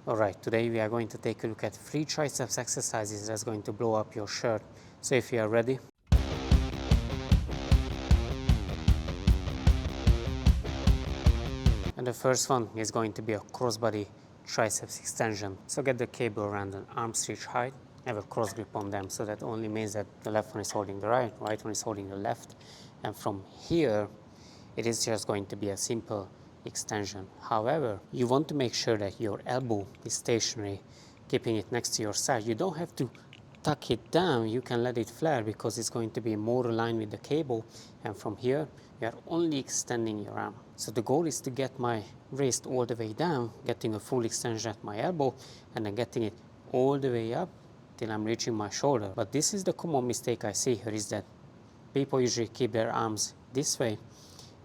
Alright, today we are going to take a look at 3 triceps exercises that's going to blow up your shirt. So if you are ready. And the first one is going to be a crossbody triceps extension. So get the cable around an arm's reach height, have a cross grip on them, so that only means that the left one is holding the right one is holding the left. And from here, it is just going to be a simple extension. However, you want to make sure that your elbow is stationary, keeping it next to your side. You don't have to tuck it down, you can let it flare because it's going to be more aligned with the cable, and from here you are only extending your arm. So the goal is to get my wrist all the way down, getting a full extension at my elbow, and then getting it all the way up till I'm reaching my shoulder. But this is the common mistake I see here, is that people usually keep their arms this way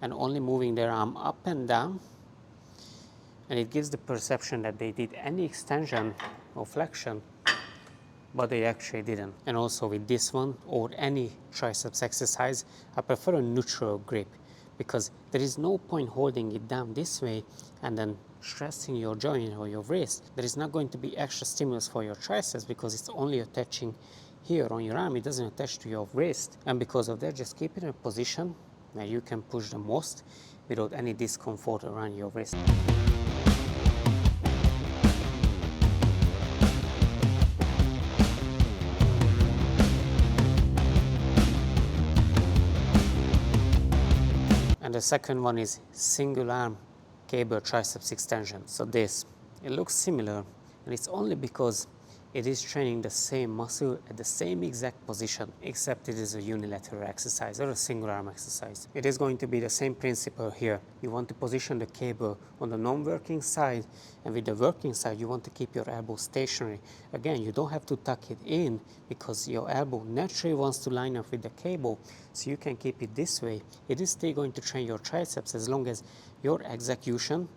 and only moving their arm up and down, and it gives the perception that they did any extension or flexion, but they actually didn't. And also with this one or any triceps exercise, I prefer a neutral grip, because there is no point holding it down this way and then stressing your joint or your wrist. There is not going to be extra stimulus for your triceps because it's only attaching here on your arm, it doesn't attach to your wrist. And because of that, just keep it in a position where you can push the most without any discomfort around your wrist. And the second one is single arm cable triceps extension. So this, it looks similar, and it's only because it is training the same muscle at the same exact position, except it is a unilateral exercise or a single arm exercise. It is going to be the same principle here. You want to position the cable on the non-working side, and with the working side you want to keep your elbow stationary. Again, you don't have to tuck it in because your elbow naturally wants to line up with the cable, so you can keep it this way. It is still going to train your triceps as long as your execution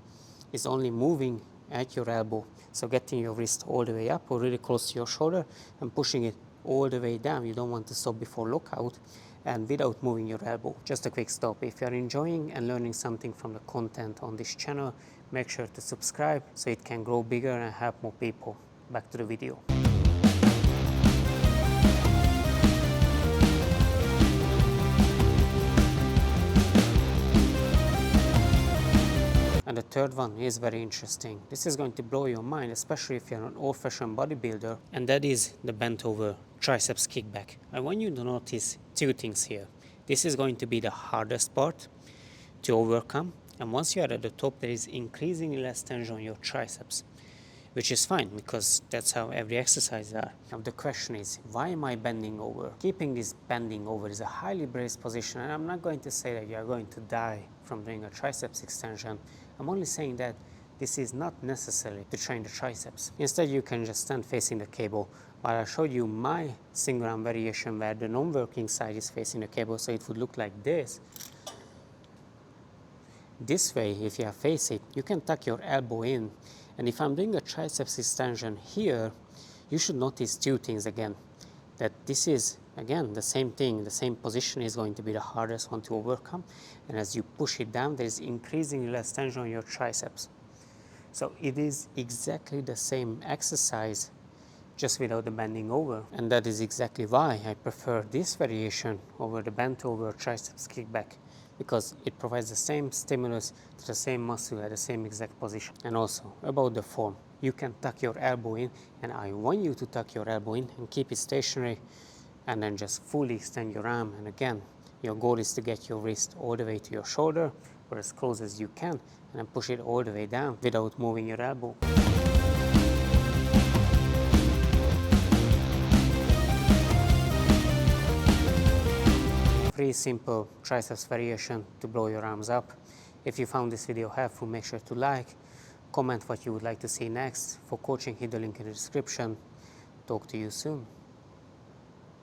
is only moving at your elbow. So getting your wrist all the way up or really close to your shoulder and pushing it all the way down. You don't want to stop before lockout and without moving your elbow. Just a quick stop. If you are enjoying and learning something from the content on this channel, make sure to subscribe so it can grow bigger and help more people. Back to the video. And the third one is very interesting. This is going to blow your mind, especially if you're an old-fashioned bodybuilder, and that is the bent over triceps kickback. I want you to notice 2 things here. This is going to be the hardest part to overcome, and once you are at the top, there is increasingly less tension on your triceps, which is fine because that's how every exercise are. Now the question is, why am I bending over? Keeping this bending over is a highly braced position, and I'm not going to say that you are going to die from doing a triceps extension. I'm only saying that this is not necessary to train the triceps. Instead, you can just stand facing the cable, while I showed you my single arm variation where the non-working side is facing the cable, so it would look like this. This way, if you face it, you can tuck your elbow in. And if I'm doing a triceps extension here, you should notice 2 things again. That this is, again, the same thing. The same position is going to be the hardest one to overcome. And as you push it down, there is increasingly less tension on your triceps. So it is exactly the same exercise, just without the bending over. And that is exactly why I prefer this variation over the bent over triceps kickback, because it provides the same stimulus to the same muscle at the same exact position. And also about the form, you can tuck your elbow in, and I want you to tuck your elbow in and keep it stationary, and then just fully extend your arm. And again, your goal is to get your wrist all the way to your shoulder or as close as you can, and then push it all the way down without moving your elbow. 3 simple triceps variation to blow your arms up. If you found this video helpful, make sure to like, comment what you would like to see next. For coaching, hit the link in the description. Talk to you soon.